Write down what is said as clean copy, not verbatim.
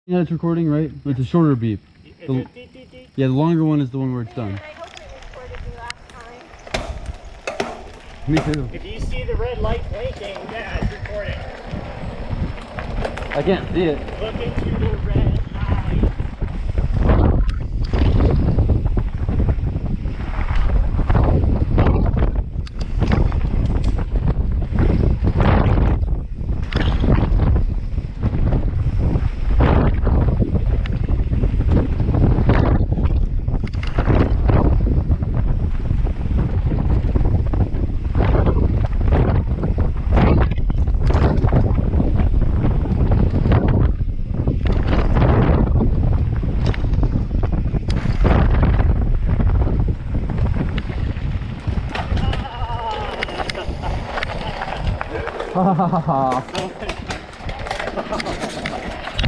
Yeah, it's recording, right? It's a shorter beep. Yeah, the longer one is the one where it's done. I hope it recorded you last time. Me too. If you see the red light blinking, yeah, it's recording. I can't see it. Look into the red light. Ha ha ha ha.